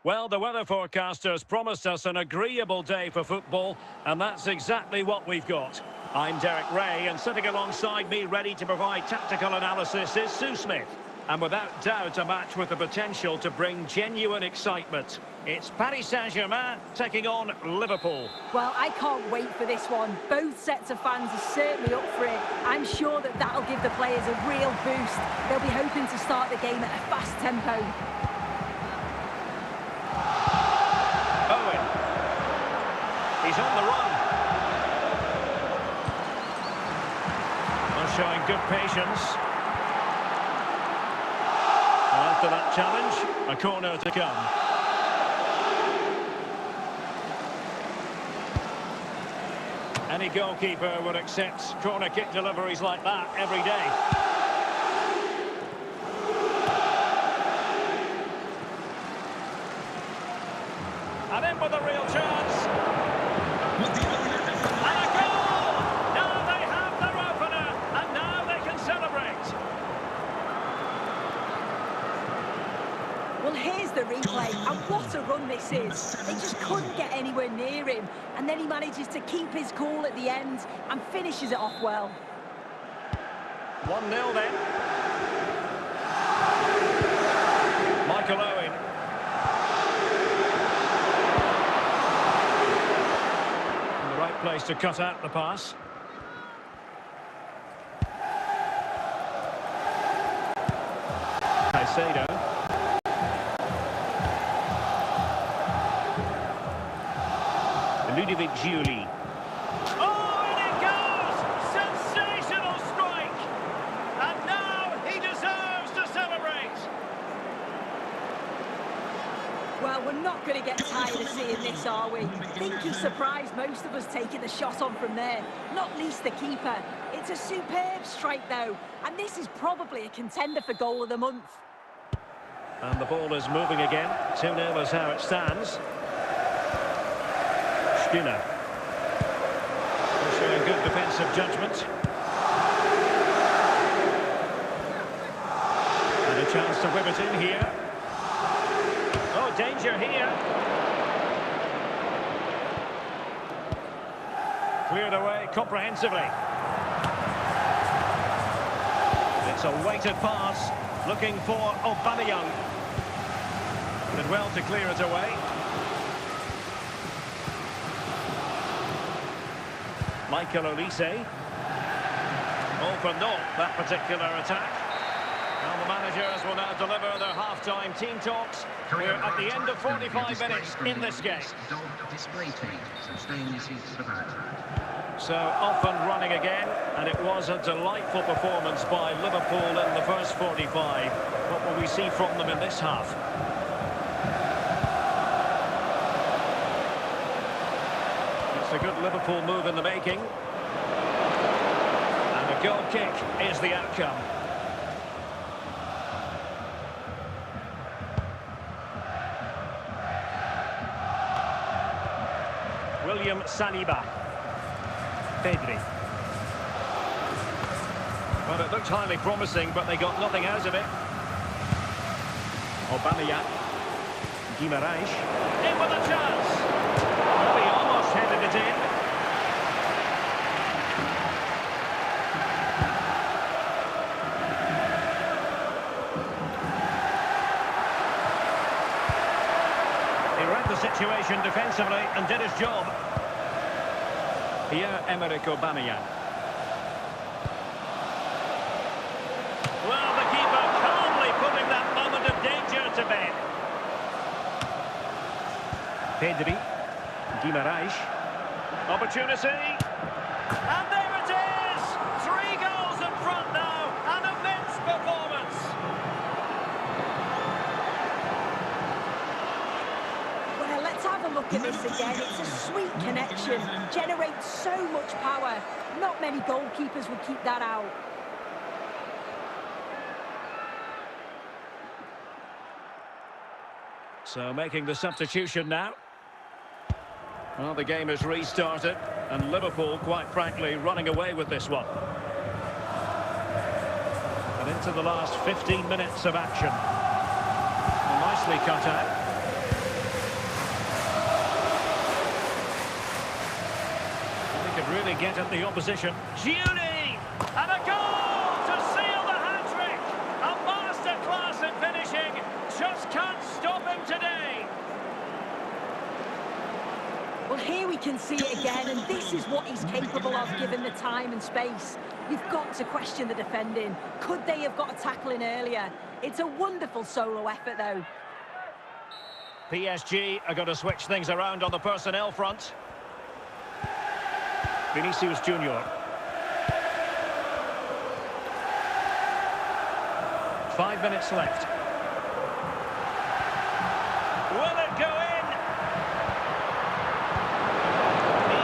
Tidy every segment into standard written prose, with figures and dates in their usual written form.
Well, the weather forecasters promised us an agreeable day for football, and that's exactly what we've got. I'm Derek Ray, and sitting alongside me ready to provide tactical analysis is Sue Smith. And without doubt, a match with the potential to bring genuine excitement. It's Paris Saint-Germain taking on Liverpool. Well, I can't wait for this one. Both sets of fans are certainly up for it. I'm sure that that'll give the players a real boost. They'll be hoping to start the game at a fast tempo. Owen. He's on the run. Well, showing good patience. After that challenge, a corner to come. Any goalkeeper would accept corner kick deliveries like that every day. And in with a real chance. And a goal! Now they have their opener, and now they can celebrate. Well, here's the replay, and what a run this is. They just couldn't get anywhere near him, and then he manages to keep his cool at the end and finishes it off well. 1-0 then. Michael Owen. In the right place to cut out the pass. Caicedo. Ludovic Giuli. Oh, and it goes! Sensational strike! And now he deserves to celebrate! Well, we're not going to get tired of seeing this, are we? I think he surprised most of us taking the shot on from there, not least the keeper. It's a superb strike, though, and this is probably a contender for goal of the month. And the ball is moving again. 2-0 is how it stands. Skinner. Showing good defensive judgment. And a chance to whip it in here. Oh, danger here. Cleared away comprehensively. It's a weighted pass. Looking for Aubameyang. Did well to clear it away. Michael Olise. All for naught, that particular attack. Well, the managers will now deliver their half-time team talks. We're at the end of 45 minutes in this game. So off and running again, and it was a delightful performance by Liverpool in the first 45. What will we see from them in this half? It's a good Liverpool move in the making. And a goal kick is the outcome. William Saliba. Pedri. Well, it looked highly promising, but they got nothing out of it. Aubameyang. Guimaraes. In with a chance. Well, he almost headed it in. He read the situation defensively and did his job. Pierre-Emerick Aubameyang. Well, the keeper calmly putting that moment of danger to bed. Pedri. Guimaraes. Opportunity. And there it is! 3 goals in front now. An immense performance. Well, let's have a look at this again. It's a sweet connection. Generates so much power. Not many goalkeepers would keep that out. So making the substitution now. Well, the game has restarted, and Liverpool, quite frankly, running away with this one. And into the last 15 minutes of action. Well, nicely cut out. really get at the opposition. Giuni! And a goal to seal the hat-trick! A masterclass in finishing. Just can't stop him today. Well, here we can see it again, and this is what he's capable of given the time and space. You've got to question the defending. Could they have got a tackle in earlier? It's a wonderful solo effort, though. PSG are going to switch things around on the personnel front. Vinicius Junior. 5 minutes left. Will it go in?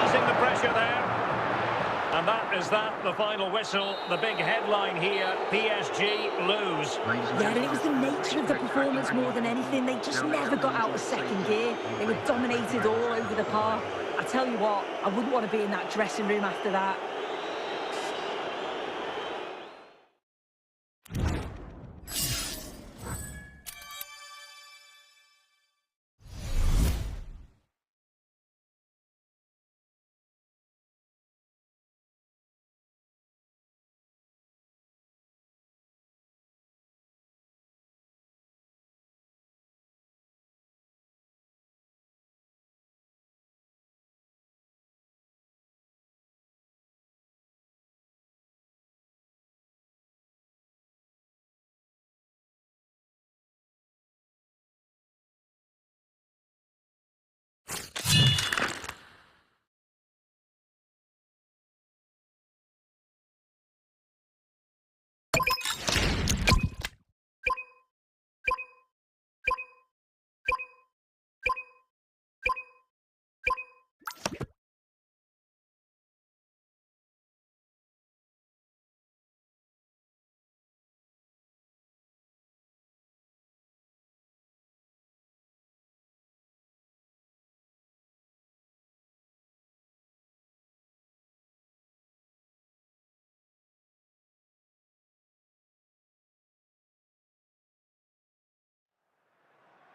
Easing the pressure there. And that is the final whistle. The big headline here, PSG lose. Yeah, and it was the nature of the performance more than anything. They just never got out of second gear. They were dominated all over the park. I tell you what, I wouldn't want to be in that dressing room after that.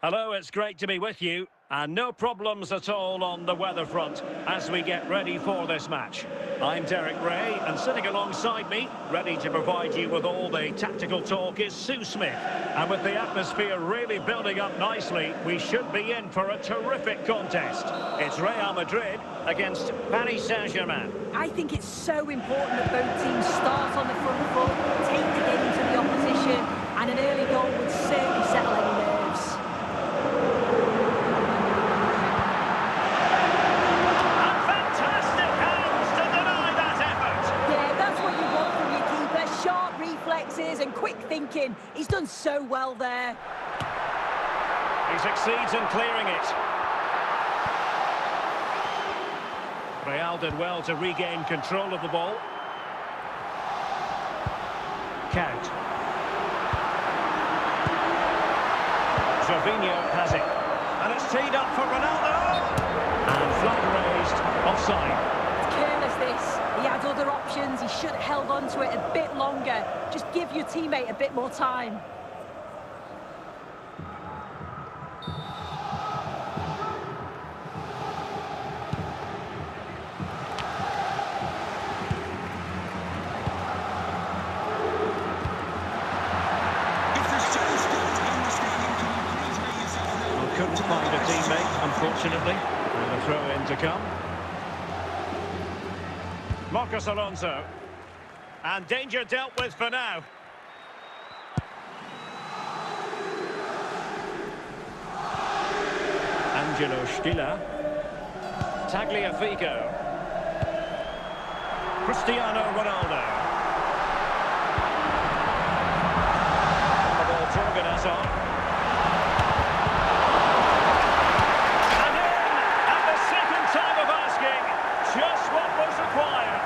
Hello, it's great to be with you. And no problems at all on the weather front as we get ready for this match. I'm Derek Ray, and sitting alongside me, ready to provide you with all the tactical talk, is Sue Smith. And with the atmosphere really building up nicely, we should be in for a terrific contest. It's Real Madrid against Paris Saint-Germain. I think it's so important that both teams start on the front foot, take the game to the opposition, and an early goal would certainly settle any nerves. And quick thinking. He's done so well there. He succeeds in clearing it. Real did well to regain control of the ball. Count. Jorginho has it. And it's teed up for Ronaldo. And flag raised. Offside. It's careless, this. He had other options. He should have held on to it a bit longer. Just give your teammate a bit more time. Well, couldn't find a teammate, unfortunately. And a throw-in to come. Marcos Alonso. And danger dealt with for now. Angelo Stiller. Tagliafico. Cristiano Ronaldo. On the ball, Torgan Hazard. And in, at the second time of asking, just what was required.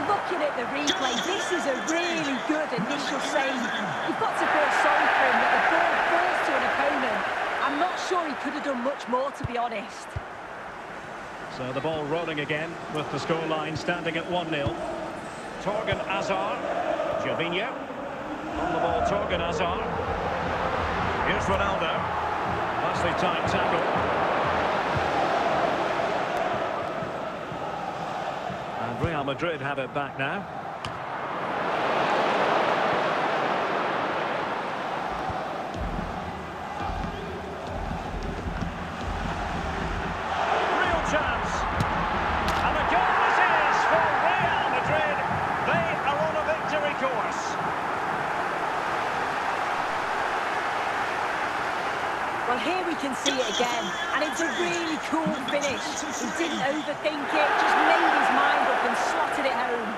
Looking at the replay, this is a really good initial save. You've got to feel sorry for him that the ball falls to an opponent. I'm not sure he could have done much more, to be honest. So the ball rolling again with the scoreline standing at 1-0. Torgan Hazard. Jorginho. On the ball, Torgan Hazard. Here's Ronaldo. Nicely timed tackle. Real Madrid have it back now. Real chance. And the goal is for Real Madrid. They are on a victory course. Well, here we can see it again, and it's a really cool finish. He didn't overthink it, just made his mind up and slotted it home.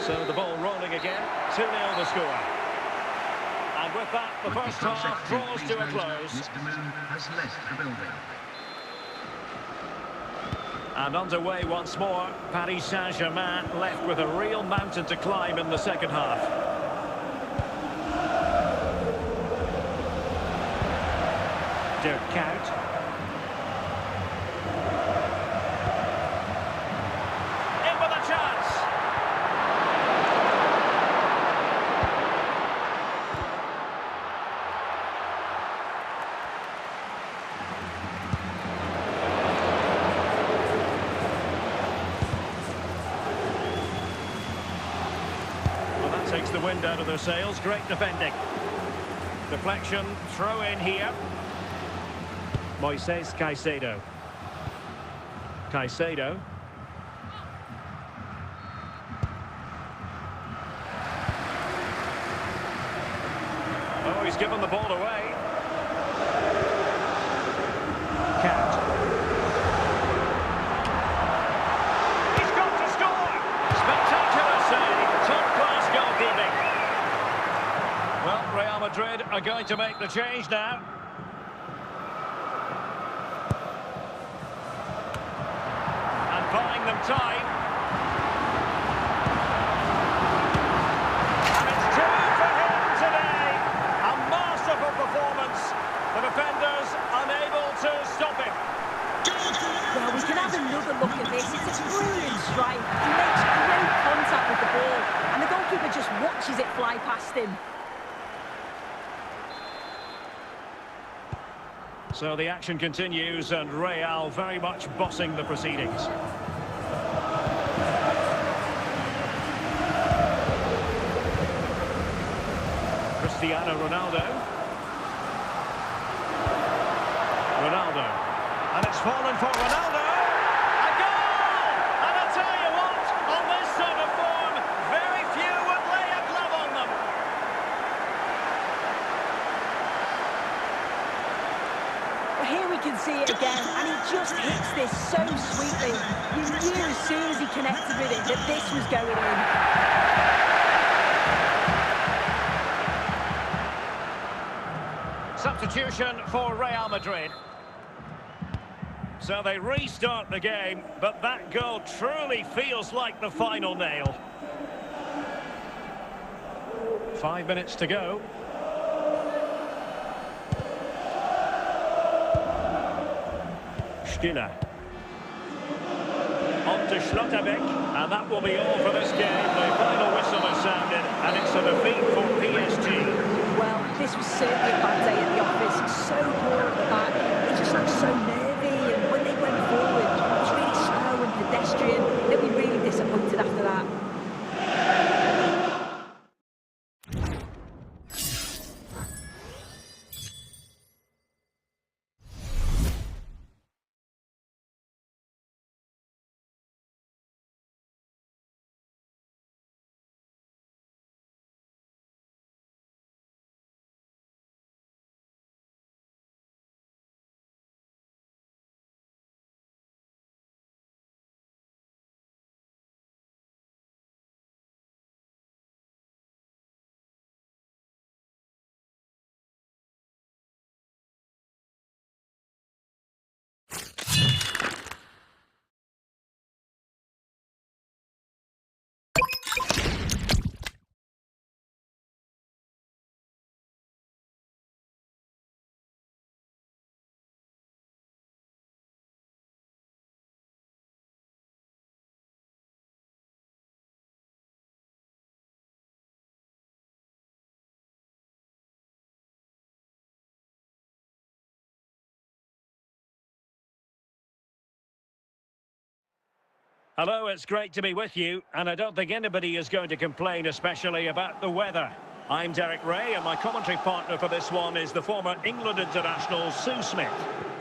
So the ball rolling again, 2-0 the score. And with that, the first half draws to a close. Mr. Moon has left the building. And underway once more, Paris Saint-Germain left with a real mountain to climb in the second half. Dirk Kuyt. In with a chance. Well, that takes the wind out of their sails. Great defending. Deflection, throw in here. Moises Caicedo. Caicedo. Oh, he's given the ball away. Cat. He's got to score! Spectacular save. Top-class goalkeeping. Well, Real Madrid are going to make the change now. Buying them time. And it's two for him today. A masterful performance. The defenders unable to stop him. Well, we can have another look at this. It's a brilliant strike. He makes great contact with the ball, and the goalkeeper just watches it fly past him. So the action continues, and Real very much bossing the proceedings. Cristiano Ronaldo. Ronaldo. And it's fallen for Ronaldo. A goal! And I tell you what, on this sort of form, very few would lay a glove on them. Here we can see it again, and he just hits this so sweetly. You knew as soon as he connected with it that this was going in. Substitution for Real Madrid. So they restart the game, but that goal truly feels like the final nail. 5 minutes to go. Stiller. On to Schlotterbeck, and that will be all for this game. The final whistle has sounded, and it's a defeat for PSG. Well, this was certainly a bad day at the office. So poor at the back. They just looked so nervy, and when they went forward, it was really slow and pedestrian. They'll be really disappointed after that. Hello, it's great to be with you, and I don't think anybody is going to complain, especially about the weather. I'm Derek Ray, and my commentary partner for this one is the former England international Sue Smith.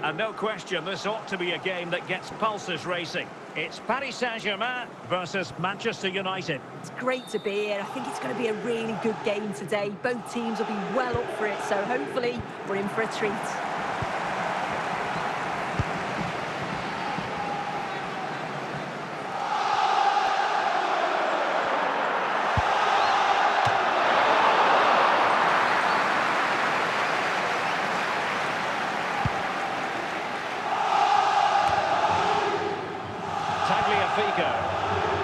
And no question, this ought to be a game that gets pulses racing. It's Paris Saint-Germain versus Manchester United. It's great to be here. I think it's going to be a really good game today. Both teams will be well up for it, so hopefully we're in for a treat. Tagliafico.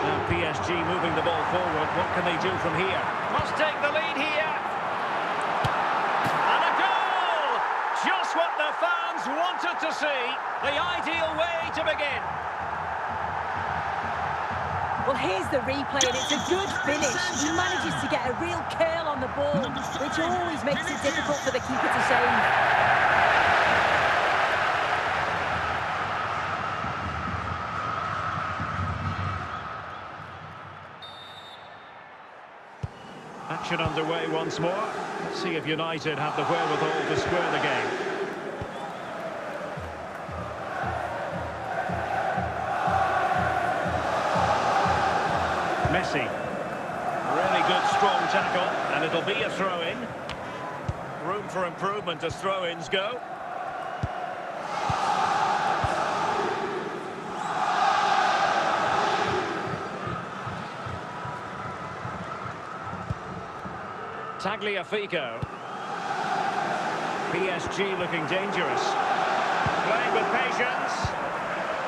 Now PSG moving the ball forward. What can they do from here? Must take the lead here. And a goal! Just what the fans wanted to see. The ideal way to begin. Well, here's the replay, and it's a good finish. He manages to get a real curl on the ball, which always makes it difficult for the keeper to save. Action underway once more. Let's see if United have the wherewithal to square the game. Messi. Really good, strong tackle, and it'll be a throw-in. Room for improvement as throw-ins go. Tagliafico. PSG looking dangerous. Playing with patience.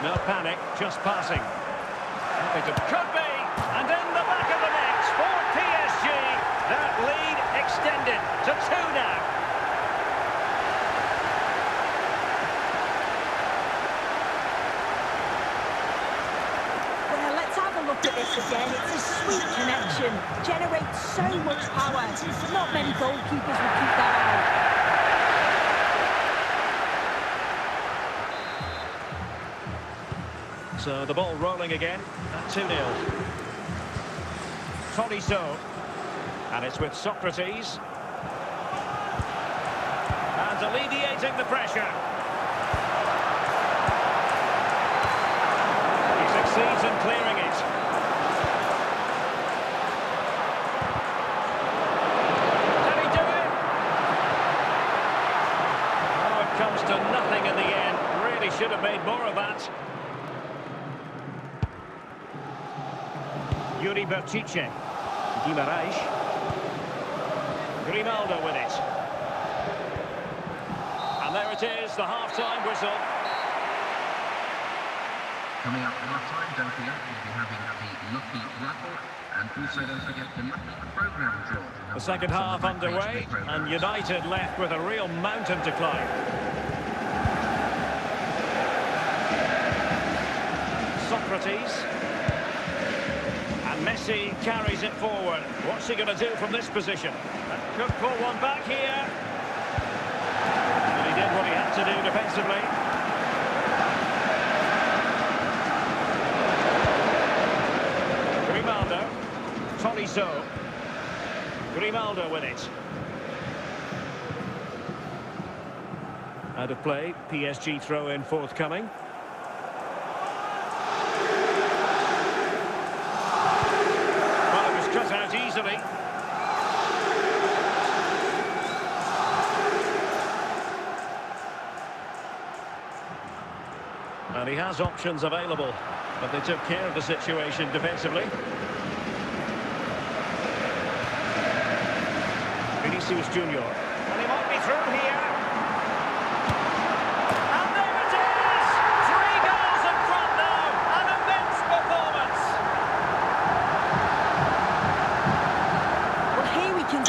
No panic, just passing. Could be, and in the back of the net for PSG. That lead extended to 2 now. Well, let's have a look at this again. It's a sweet connection. Generates so much power. Not many goalkeepers will keep that out. So the ball rolling again at 2-0. Tolisso. And it's with Socrates. And alleviating the pressure. He succeeds in clearing it. Can he do it? Oh, it comes to nothing in the end. Really should have made more of that. Yuri Berchiche. Guimaraes. Grimaldo with it. And there it is, the half-time whistle. Coming up half-time, don't forget we'll be having the Lucky Raffle, and also don't forget the Lucky Programme draw. The second half underway, and United left with a real mountain to climb. Socrates. Messi carries it forward. What's he going to do from this position? Could pull one back here. But he did what he had to do defensively. Grimaldo. Tolisso. Grimaldo with it. Out of play. PSG throw-in forthcoming. Cut out easily. And he has options available, but they took care of the situation defensively. Vinicius Junior. And he might be through here. And there it is! 3 goals in front now. An immense performance.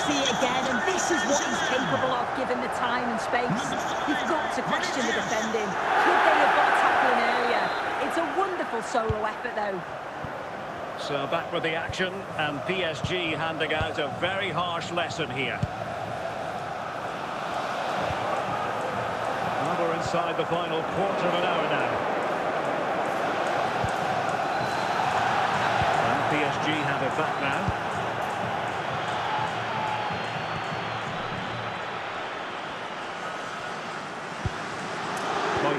See it again, and this is what he's capable of given the time and space. You've got to question the defending. Could they have got a tackle in earlier? It's a wonderful solo effort though. So back with the action, and PSG handing out a very harsh lesson here. Well, we're inside the final quarter of an hour now.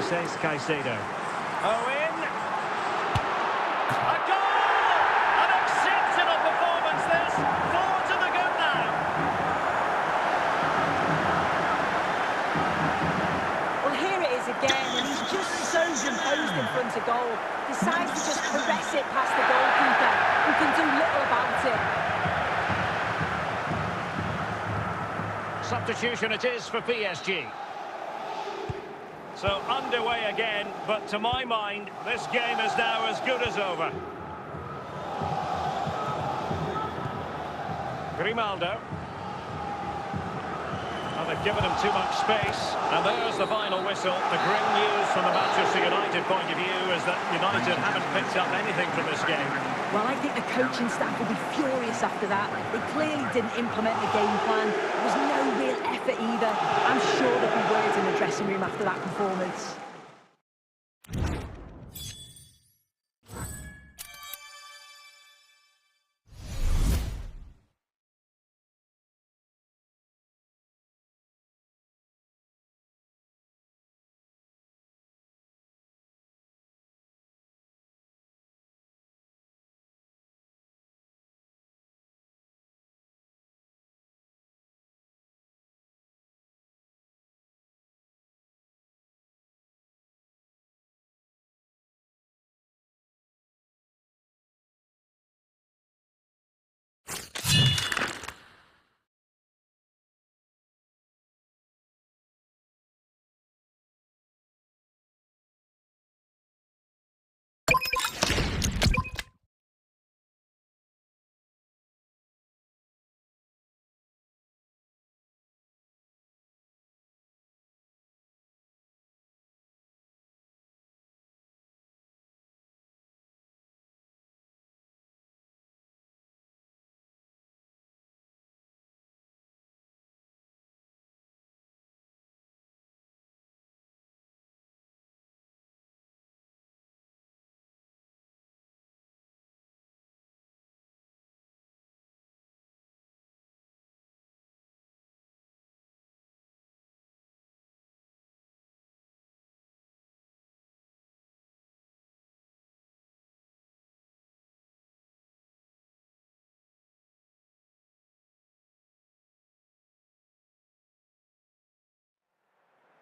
Moises Caicedo. Owen. A goal! An exceptional performance this. 4 to the good now. Well, here it is again, and he's just so composed in front of goal. Decides to just caress it past the goalkeeper, who can do little about it. Substitution it is for PSG. So underway again, but to my mind, this game is now as good as over. Grimaldo. Well, they've given him too much space, and there's the final whistle. The grim news from the Manchester United point of view is that United haven't picked up anything from this game. Well, I think the coaching staff will be furious after that. They clearly didn't implement the game plan. There was no real effort either. I'm sure there'll be words in the dressing room after that performance.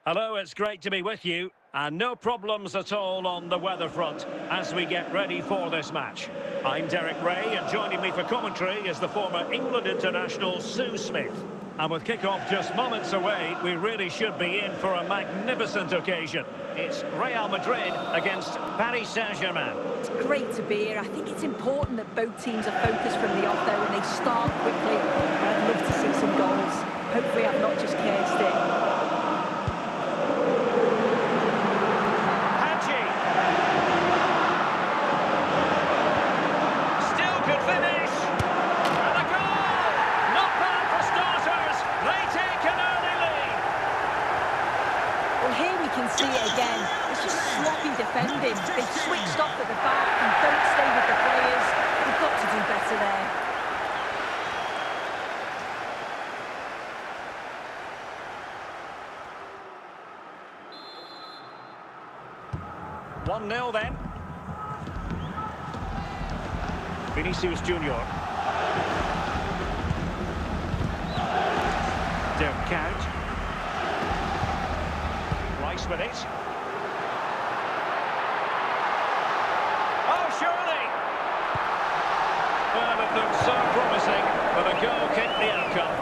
Hello, it's great to be with you, and no problems at all on the weather front as we get ready for this match. I'm Derek Ray, and joining me for commentary is the former England international Sue Smith. And with kick-off just moments away, we really should be in for a magnificent occasion. It's Real Madrid against Paris Saint-Germain. It's great to be here. I think it's important that both teams are focused from the off, though, and they start quickly. I'd love to see some goals. Hopefully I've not just cursed it. See it again. It's just sloppy defending. They've switched off at the back and don't stay with the players. They've got to do better there. 1-0 then. Vinicius Junior. Dirk Kuyt. Rice with it. Oh, surely! Well, it looked so promising, but a goal kicked the outcome.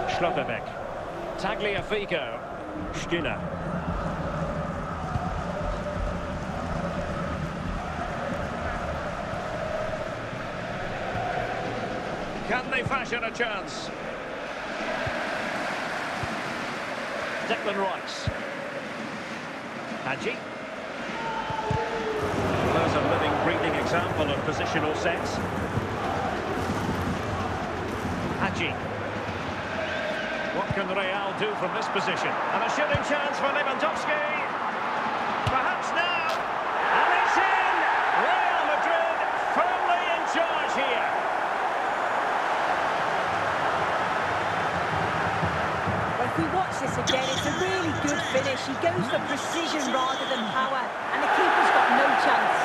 Schlotterbeck. Tagliafico. Stiller. Can they fashion a chance? Declan Rice. Hadji. There's a living, breathing example of positional sense. Hadji. What can Real do from this position? And a shooting chance for Lewandowski. Perhaps now. And it's in! Real Madrid firmly in charge here. If we watch this again, it's a really good finish. He goes for precision rather than power, and the keeper's got no chance.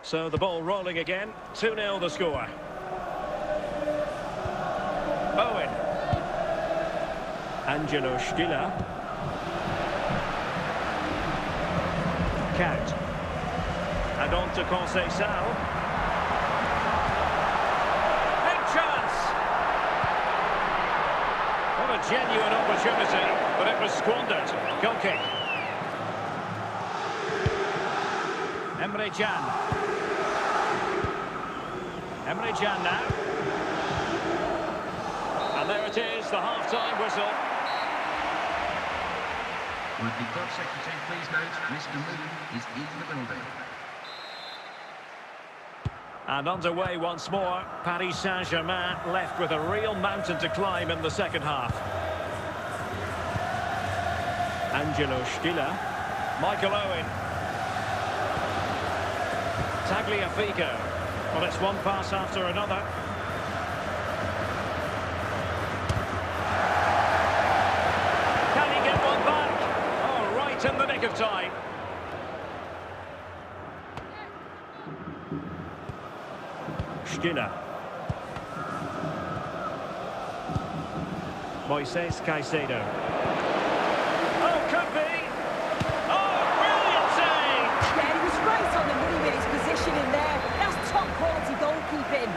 So the ball rolling again. 2-0 the score. Owen. Angelo Stiller. Count. And on to Conceição. Big chance! What a genuine opportunity, but it was squandered. Goal kick. Emre Can. Emre Can now. And there it is, the half-time whistle. Would the club secretary please note Mr. Moon is in the building. And underway once more. Paris Saint-Germain left with a real mountain to climb in the second half. Angelo Stiller. Michael Owen. Tagliafico. Well, it's one pass after another. Can he get one back? Oh, right in the nick of time. Stiller. Moises Caicedo. Oh, could be. Oh, brilliant save! Yeah, he was right on the money with his position in there. That's top-quality goalkeeping.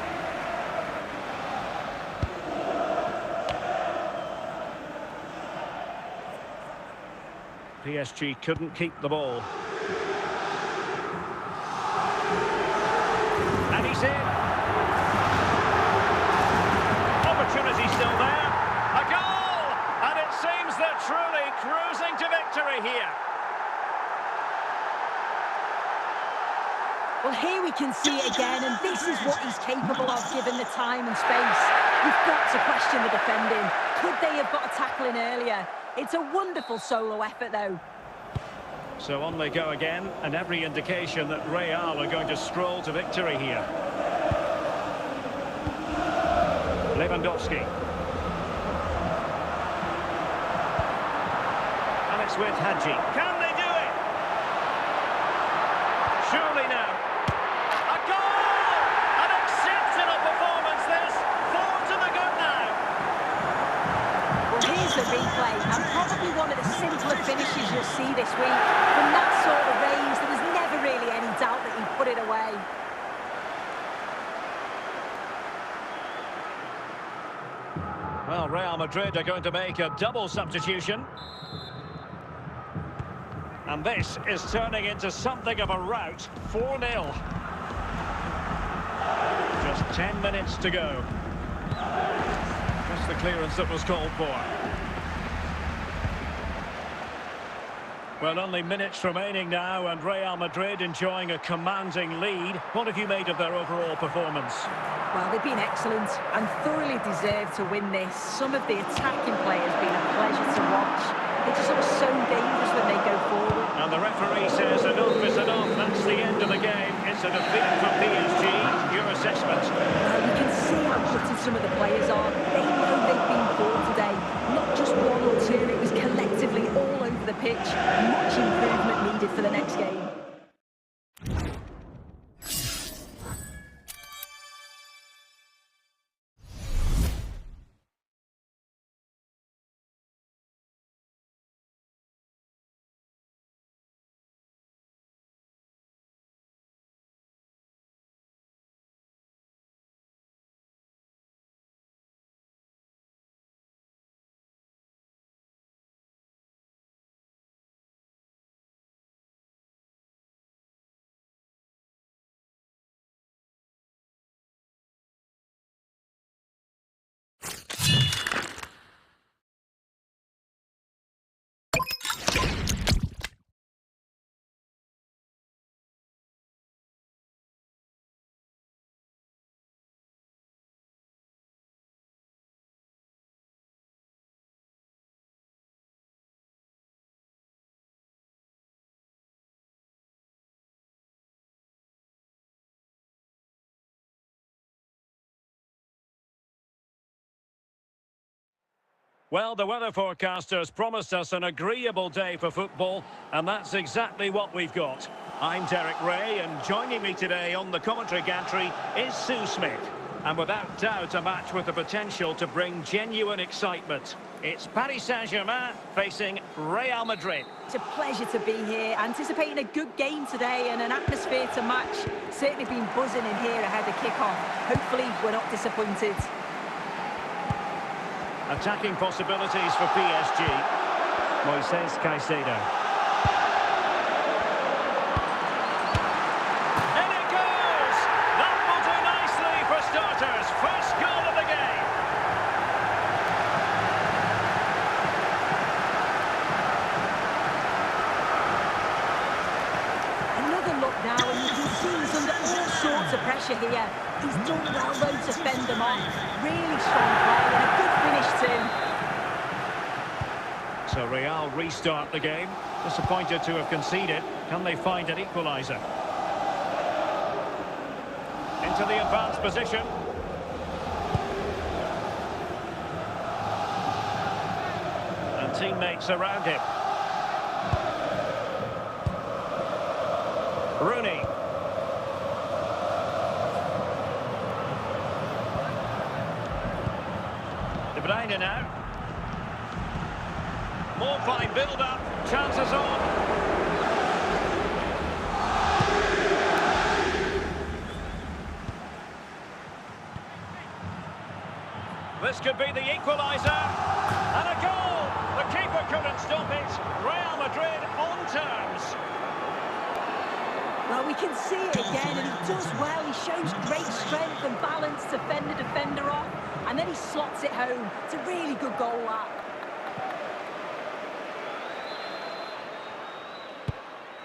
PSG couldn't keep the ball. And he's in. Opportunity still there. A goal! And it seems they're truly cruising to victory here. Well, here we can see it again, and this is what he's capable of given the time and space. You've got to question the defending. Could they have got a tackle in earlier? It's a wonderful solo effort, though. So on they go again, and every indication that Real are going to stroll to victory here. Lewandowski. And it's with Hadji. Can they do it? Surely now. A goal! An exceptional performance this. 4 to the good now. Well, here's the replay, and probably one of the simpler finishes you'll see this week. From that sort of range, there was never really any doubt that he put it away. Well, Real Madrid are going to make a double substitution. And this is turning into something of a rout. 4-0. Just 10 minutes to go. Just the clearance that was called for. Well, only minutes remaining now, and Real Madrid enjoying a commanding lead. What have you made of their overall performance? Well, they've been excellent and thoroughly deserved to win this. Some of the attacking play has been a pleasure to watch. They just look so dangerous when they go forward. And the referee says enough is enough. That's the end of the game. It's a defeat for PSG. Your assessment? Well, you can see how gutted some of the players are. They know they've been poor today. Not just one or two, it was collectively all over the pitch. Much improvement needed for the next game. Well, the weather forecasters promised us an agreeable day for football, and that's exactly what we've got. I'm Derek Ray, and joining me today on the commentary gantry is Sue Smith. And without doubt, a match with the potential to bring genuine excitement. It's Paris Saint-Germain facing Real Madrid. It's a pleasure to be here, anticipating a good game today and an atmosphere to match. Certainly been buzzing in here ahead of kick-off. Hopefully, we're not disappointed. Attacking possibilities for PSG. Moises Caicedo. And it goes! That will do nicely for starters. First goal of the game. Another look now, and you can see he's under all sorts of pressure here. He's done well, though, to fend them off. Really strong play and a good finish too. So Real restart the game. Disappointed to have conceded. Can they find an equaliser? Into the advanced position. And teammates around him. Rooney. De Bruyne now. More fine build-up. Chances on. This could be the equaliser. And a goal! The keeper couldn't stop it. Real Madrid on terms. Well, we can see it again, and he does well. He shows great strength and balance to fend the defender off, and then he slots it home. It's a really good goal, that.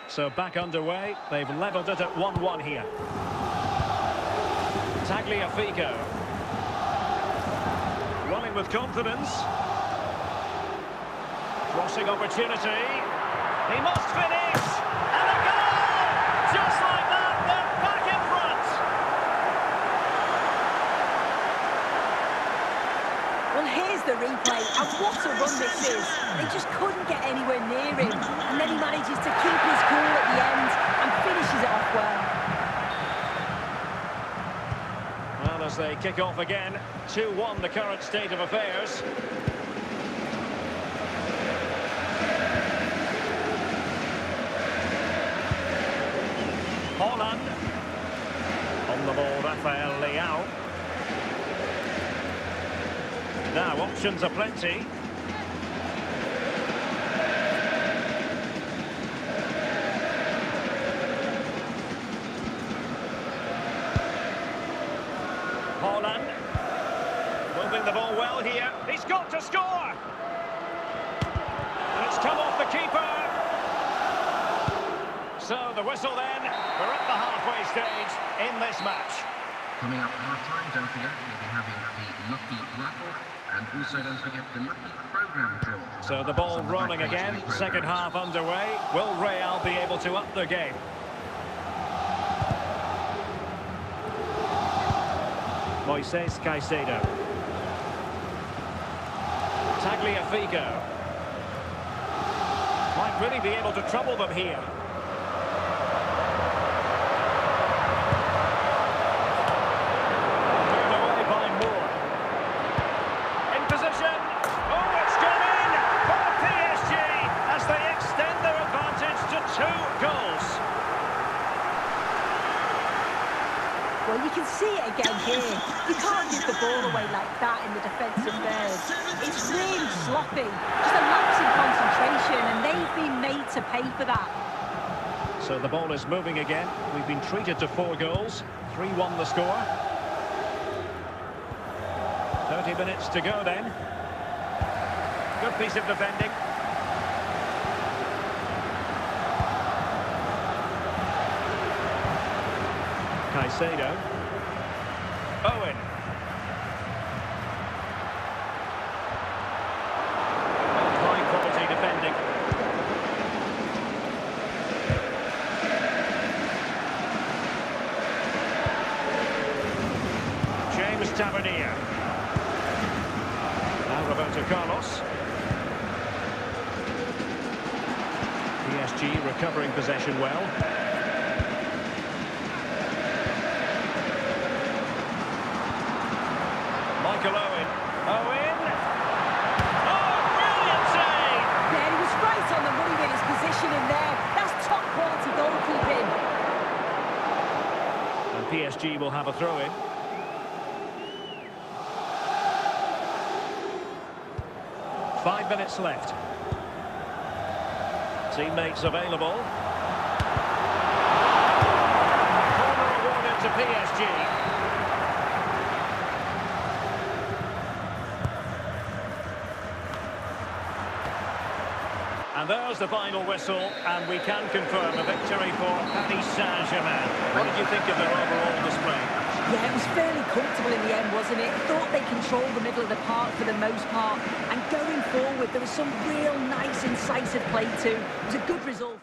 So back underway. They've levelled it at 1-1 here. Tagliafico. Running with confidence. Crossing opportunity. He must finish. And a goal! Just like that, they're back in front. Well, here's the replay, and what a run this is. They just couldn't get anywhere near him, and then he manages to keep his cool at the end and finishes it off well. Well, as they kick off again, 2-1 the current state of affairs. Haaland. On the ball, Rafael Leao. Now, options are plenty. Haaland. Moving the ball well here. He's got to score! And it's come off the keeper. So the whistle then. We're at the halfway stage in this match. Coming up half-time, don't forget, we'll be having the Lucky Raffle, and also don't forget the Lucky Programme Draw. So the ball rolling again, second half underway. Will Real be able to up the game? Moises Caicedo. Tagliafico. Might really be able to trouble them here. Turned away by Moore. In position. Oh, it's gone in for PSG as they extend their advantage to 2 goals. Well, you can see it again here. You can't give the ball away like that in the defensive third. It's really sloppy. Just a lapse in concentration, and they've been made to pay for that. So the ball is moving again. We've been treated to 4 goals. 3-1 the score. 30 minutes to go then. Good piece of defending. Caicedo. Owen. High quality defending. James Tavernier. Now Roberto Roberto Carlos. PSG recovering possession well. Michael Owen. Owen! Oh, brilliant save! Yeah, he was right on the money with his positioning there. That's top quality goalkeeping. And PSG will have a throw-in. Five minutes left. Teammates available. Corner awarded to PSG. And there's the final whistle, and we can confirm a victory for Paris Saint-Germain. What did you think of their overall display? Yeah, it was fairly comfortable in the end, wasn't it? Thought they controlled the middle of the park for the most part. And going forward, there was some real nice, incisive play too. It was a good result.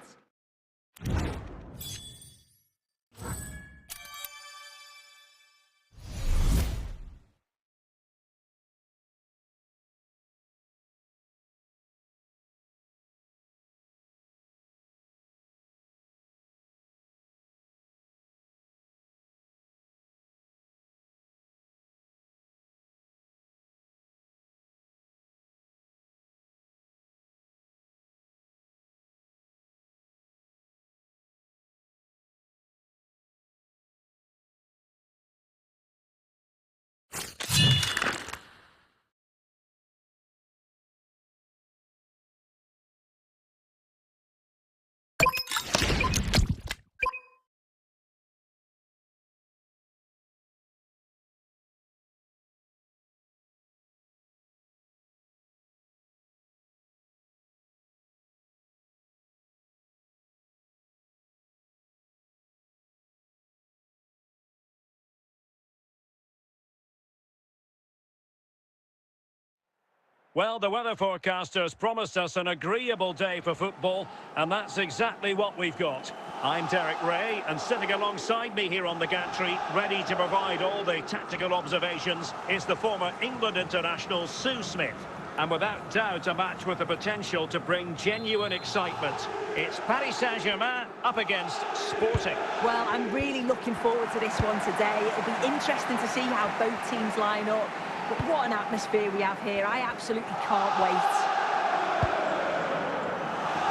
Well, the weather forecasters promised us an agreeable day for football, and that's exactly what we've got. I'm Derek Ray, and sitting alongside me here on the gantry, ready to provide all the tactical observations, is the former England international Sue Smith. And without doubt, a match with the potential to bring genuine excitement. It's Paris Saint-Germain up against Sporting. Well, I'm really looking forward to this one today. It'll be interesting to see how both teams line up. But what an atmosphere we have here. I absolutely can't wait.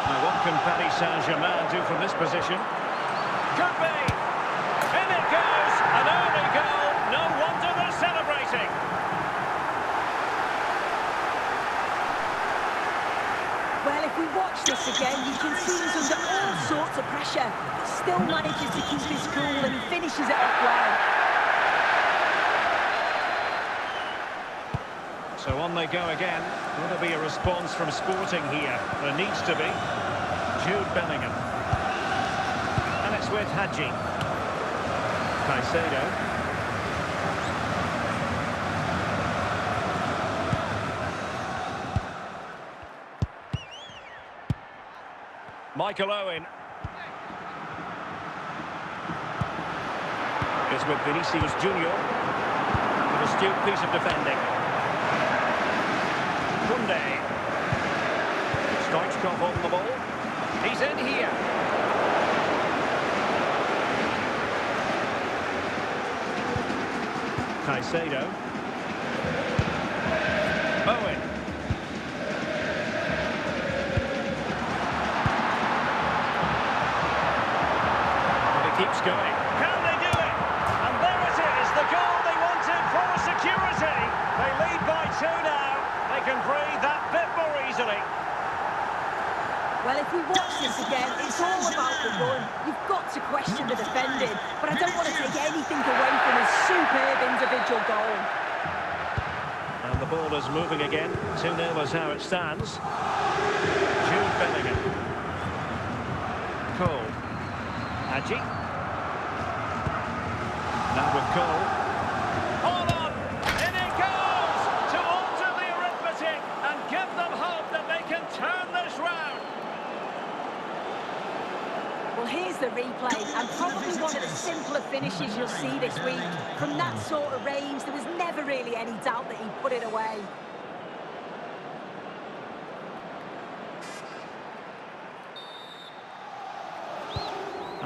Now, what can Paris Saint-Germain do from this position? Could be! In it goes! An early goal! No wonder they're celebrating! Well, if we watch this again, you can see he's under all sorts of pressure. Still manages to keep his cool and he finishes it off well. So on they go again. Will there be a response from Sporting here? There needs to be. Jude Bellingham. And it's with Hadji. Caicedo. Michael Owen. Is with Vinicius Junior. An astute piece of defending. Koundé. Stoichkov on the ball. He's in here. Caicedo. Owen. And he keeps going. Can they do it? And there it is, the goal they wanted for security. They lead by 2 now. They can breathe that bit more easily. Well, if we watch this again, it's all about the run. You've got to question the defending, but I don't want to take anything away from his superb individual goal. And the ball is moving again. 2-0 is how it stands. Jude Bellingham. Cole. Hadji. Now with Cole. Hold on! In it goes! To alter the arithmetic and give them hope that they can turn this round. Well, here's the replay, and probably one of the simpler finishes you'll see this week. From that sort of range, there was never really any doubt that he put it away.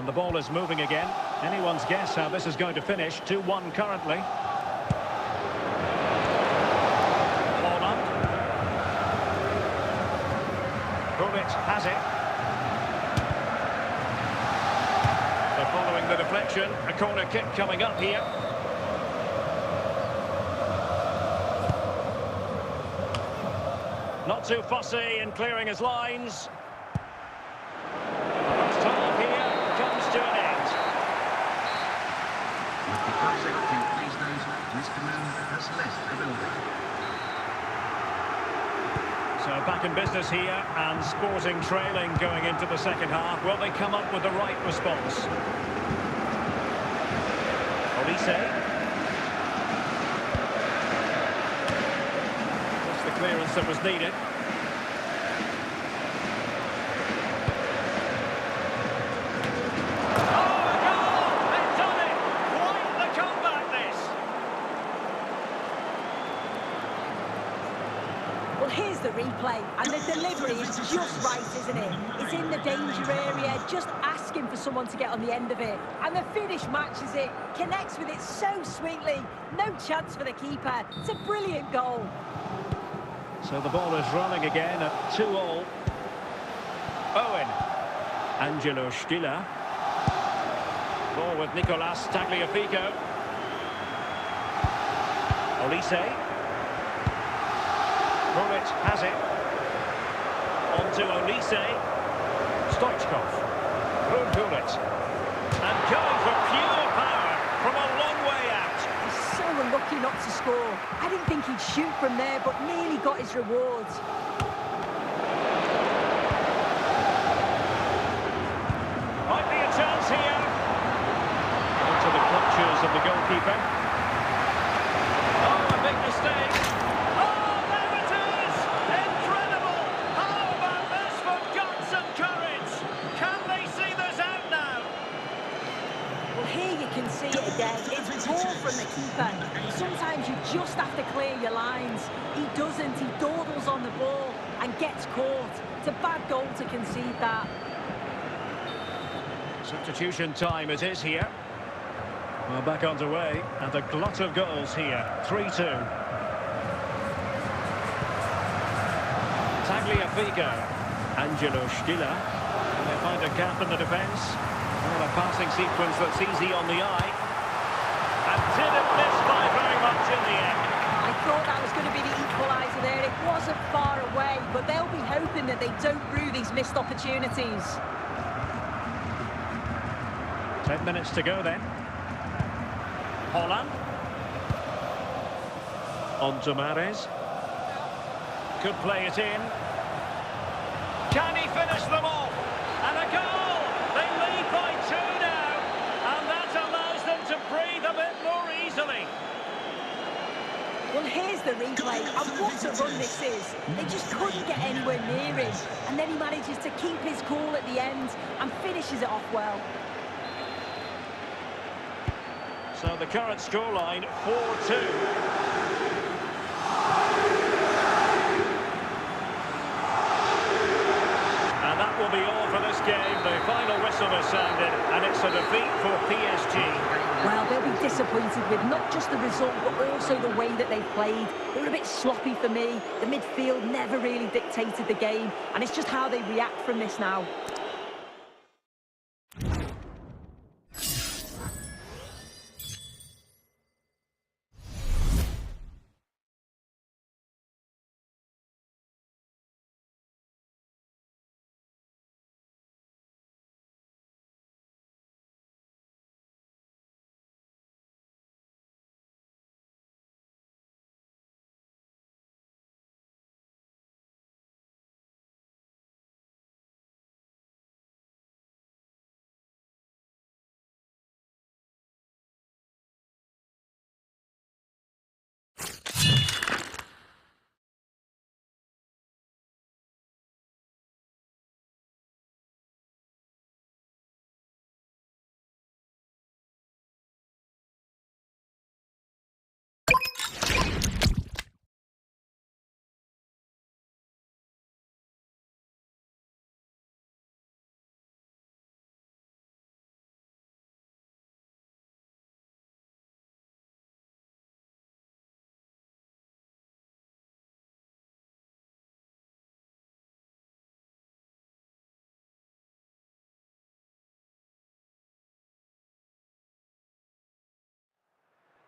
And the ball is moving again. Anyone's guess how this is going to finish. 2-1 currently. Holland. Gullit has it. They're following the deflection. A corner kick coming up here. Not too fussy in clearing his lines. The first half here comes to an end. With the club secretary please knows Mr. Moon has left the building. So back in business here, and Sporting trailing going into the second half. Will they come up with the right response? Olise. That's the clearance that was needed. Oh, a goal! They've done it! Quite the comeback, this! Well, here's the replay, and the delivery is just right, isn't it? It's in the danger area, just asking for someone to get on the end of it. And the finish matches it, connects with it so sweetly. No chance for the keeper. It's a brilliant goal. So the ball is running again at 2-2. Owen. Angelo Stiller. Ball with Nicolas Tagliafico. Olise. Gullit has it. On to Olise. Stoichkov. Ruud Gullit. And going for pure power from a long way out. He's so unlucky not to score. I didn't think he'd shoot from there, but nearly got his rewards. Might be a chance here. Into the clutches of the goalkeeper. Oh, a big mistake. Oh, there it is! Incredible! How about this for guts and courage? Can they see this out now? Well, here you can see it again. It's poor from the keeper. Sometimes you just have to clear your lines. He doesn't. He dawdles on the ball and gets caught. It's a bad goal to concede that. Substitution time it is here. Well, back underway, and a glut of goals here. 3-2. Tagliafico. Angelo Stiller. And they find a gap in the defence. Well, a passing sequence that's easy on the eye. And didn't miss by very much in the end. I thought that was going to be the equaliser there. It wasn't far away, but they'll be hoping that they don't rue these missed opportunities. 10 minutes to go then. Holland. On to Mahrez. Could play it in. Can he finish them off? And a goal! They lead by 2 now. And that allows them to breathe a bit more easily. Well, here's the replay, and what a run this is. They just couldn't get anywhere near him. And then he manages to keep his cool at the end and finishes it off well. So the current scoreline, 4-2. And that will be all for this game. The final whistle is sounded, and it's a defeat for PSG. Well, they'll be disappointed with not just the result, but also the way that they played. They were a bit sloppy for me. The midfield never really dictated the game, and it's just how they react from this now.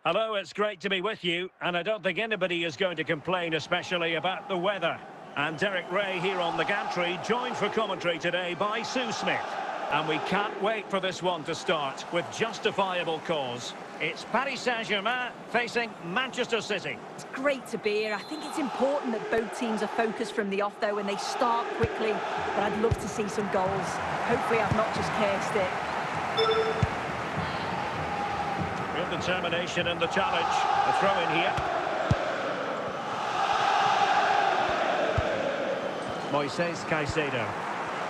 Hello, it's great to be with you, and I don't think anybody is going to complain, especially about the weather. And Derek Ray here on the gantry, joined for commentary today by Sue Smith. And we can't wait for this one to start with justifiable cause. It's Paris Saint-Germain facing Manchester City. It's great to be here. I think it's important that both teams are focused from the off, though, and they start quickly. But I'd love to see some goals. Hopefully I've not just cursed it. Real determination in the challenge. A throw in here. Moises Caicedo.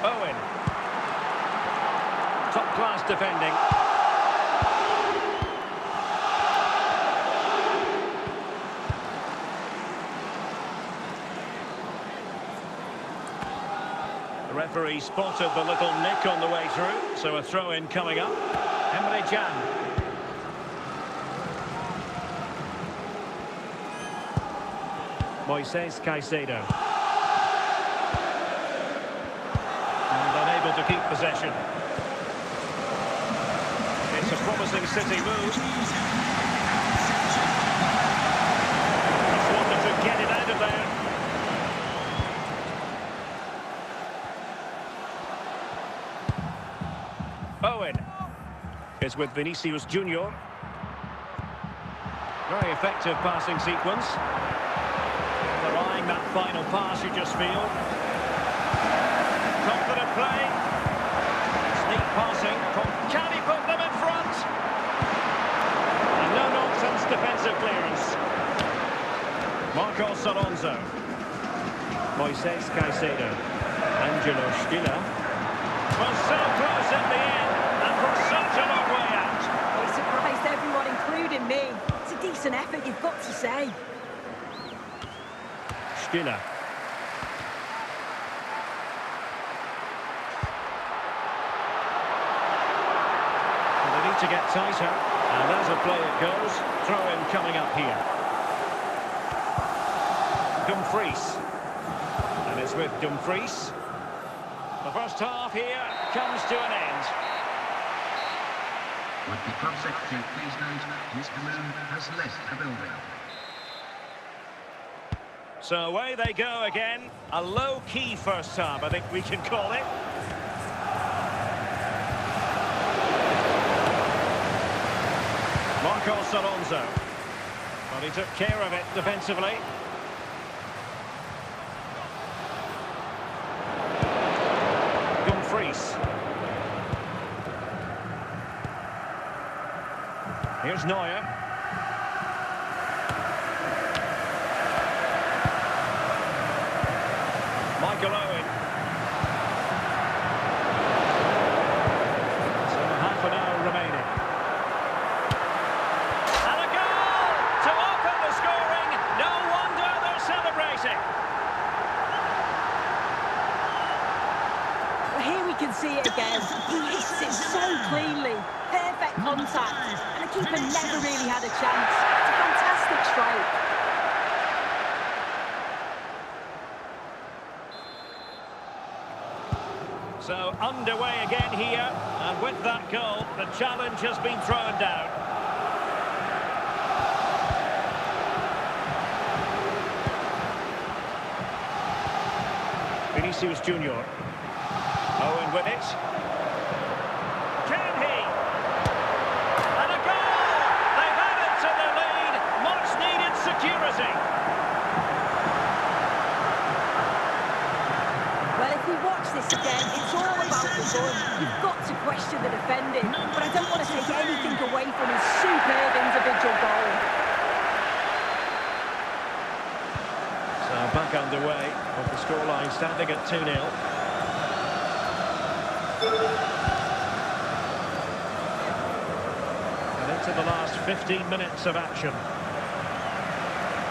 Owen. Top-class defending. The referee spotted the little nick on the way through, so a throw-in coming up. Emre Can. Moises Caicedo. And unable to keep possession. It's a promising City move. Just wanted to get it out of there. Owen is with Vinicius Junior. Very effective passing sequence. They're eyeing that final pass, you just feel. Confident play. Sneak passing. Can he put them in front? And no-nonsense defensive clearance. Marcos Alonso. Moises Caicedo. Angelo Stiller. Was so close at the end, and from such a long way out. It surprised everyone, including me. It's a decent effort, you've got to say. Stiller. They need to get tighter, and as a play it goes. Throw-in coming up here. Dumfries. And it's with Dumfries. The first half here comes to an end. Would the club secretary please note Mr. Moon has left the building. So away they go again. A low-key first half, I think we can call it. Marcos Alonso. Well, he took care of it defensively. Dumfries. Here's Neuer. Michael Owen. So half an hour remaining. And a goal to open the scoring. No wonder they're celebrating. Well, here we can see it again. He hits it so cleanly. Perfect contact. And the keeper never really had a chance. It's a fantastic strike. So underway again here, and with that goal, the challenge has been thrown down. Vinicius Junior. Owen with it. Can he? And a goal! They've added to the lead. Much needed security. Well, if we watch this again, it's all about the gun. You've got to question the defending, but I don't want to take anything away from his superb individual goal. So back underway, with the scoreline standing at 2-0. And into the last 15 minutes of action.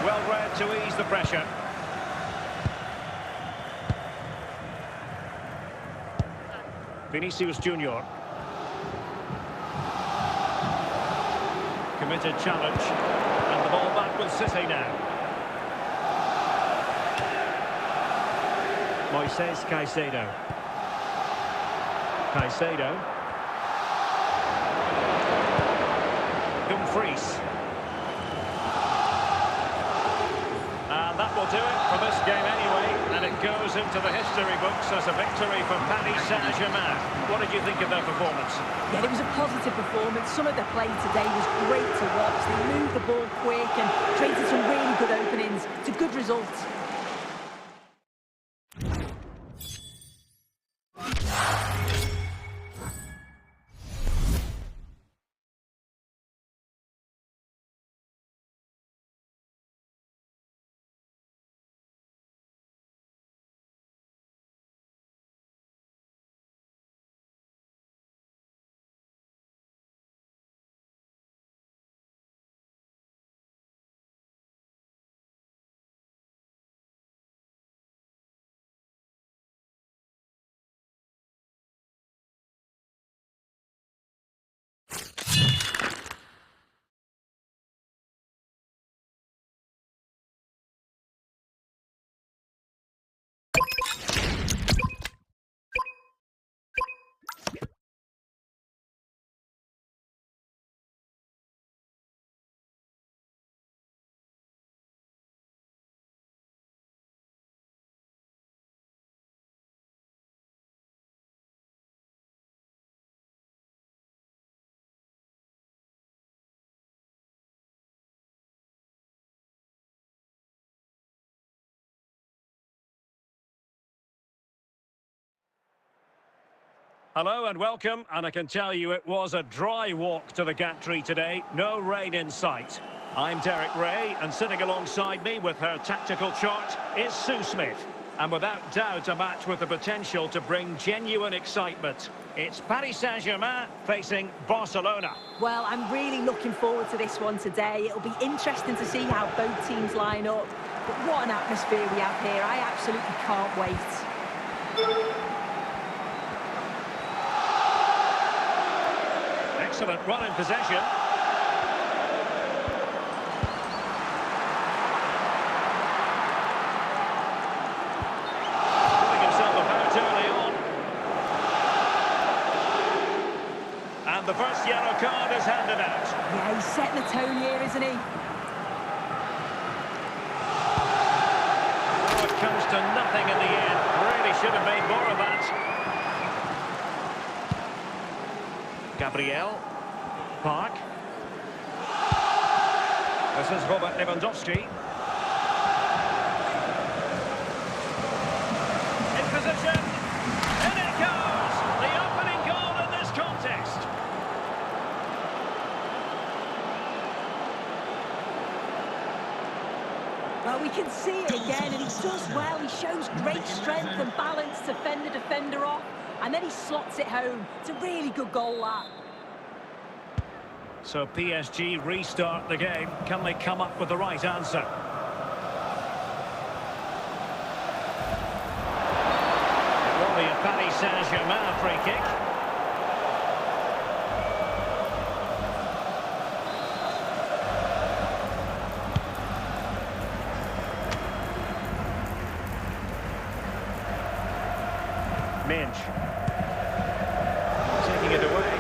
Well read to ease the pressure. Vinicius Junior. Committed challenge. And the ball back with City now. Moises Caicedo. Caicedo. Dumfries. do it for this game anyway, and it goes into the history books as a victory for Paris Saint-Germain. What did you think of their performance? Yeah, it was a positive performance. Some of the play today was great to watch. They moved the ball quick and created some really good openings. It's a good result. Hello and welcome, and I can tell you it was a dry walk to the gantry today, no rain in sight. I'm Derek Ray, and sitting alongside me with her tactical chart is Sue Smith. And without doubt a match with the potential to bring genuine excitement. It's Paris Saint-Germain facing Barcelona. Well, I'm really looking forward to this one today. It'll be interesting to see how both teams line up. But what an atmosphere we have here. I absolutely can't wait. Excellent run in possession. Putting himself about early on. And the first yellow card is handed out. Yeah, he's setting the tone here, isn't he? Oh, it comes to nothing in the end. Really should have made more of that. Gabriel. Park. This is Robert Lewandowski. In position. In it goes! The opening goal in this contest. Well, we can see it again, and he does well. He shows great strength and balance to fend the defender off, and then he slots it home. It's a really good goal, that. So PSG restart the game. Can they come up with the right answer? It will be a Paris Saint-Germain free kick. Minch. Taking it away.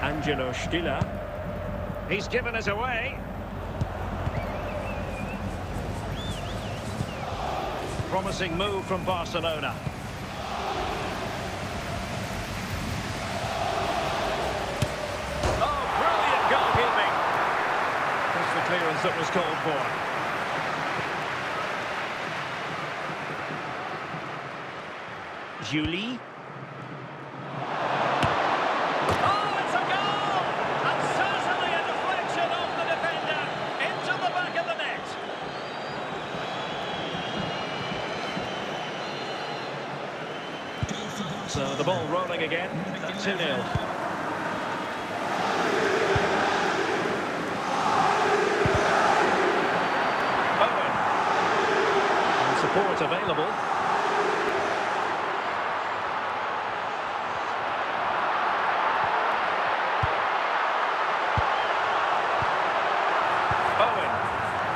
Angelo Stiller. He's given us away. Promising move from Barcelona. Oh, brilliant goalkeeping. That's the clearance that was called for. Julie. So the ball rolling again at 2-0. Owen. And support available. Owen.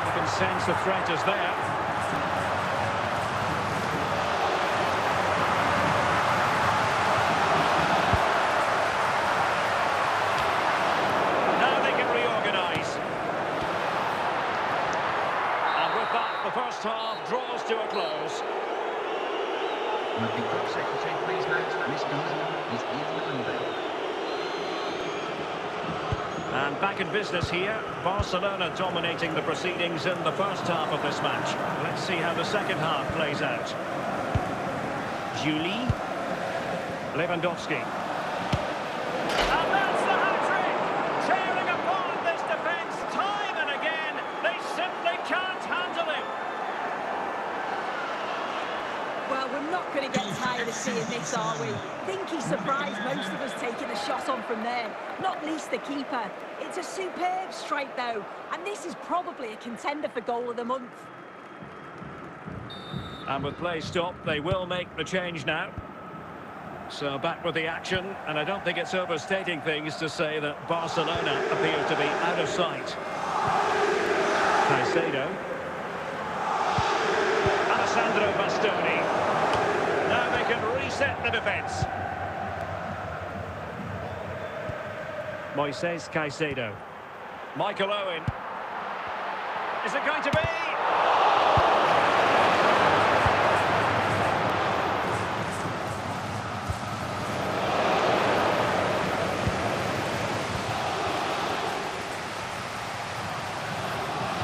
You can sense the threat is there. cross. Would the club secretary please note Mr. Moore is in the building. And back in business here. Barcelona dominating the proceedings in the first half of this match. Let's see how the second half plays out. Juli. Lewandowski. And that's the hat-trick! Tearing apart this defence time and again. They simply can't handle him. Well, we're not going to get tired of seeing this, are we? Think he surprised most of us taking a shot on from there, not least the keeper. It's a superb strike, though, and this is probably a contender for goal of the month. And with play stopped, they will make the change now. So back with the action, and I don't think it's overstating things to say that Barcelona appear to be out of sight. Caicedo. Alessandro Bastoni. Now they can reset the defence. Moises Caicedo. Michael Owen. Is it going to be?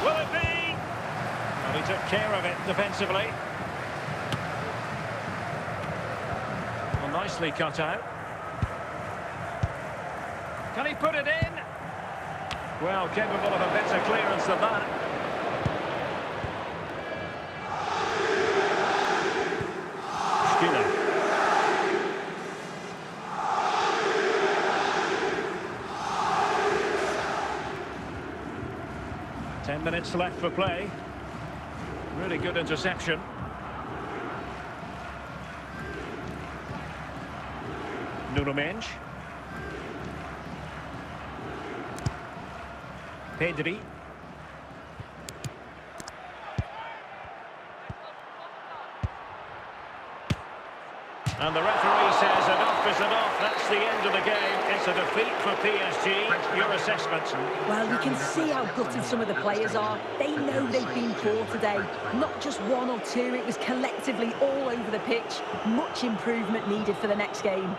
Will it be? Well, he took care of it defensively. Well, nicely cut out. Can he put it in? Well, capable of a better clearance than that. Stiller. Ten minutes left for play. Really good interception. Nuno Mendes. Pedri. And the referee says enough is enough. That's the end of the game. It's a defeat for PSG. Your assessment? Well, you can see how gutted some of the players are. They know they've been poor today. Not just one or two, it was collectively all over the pitch. Much improvement needed for the next game.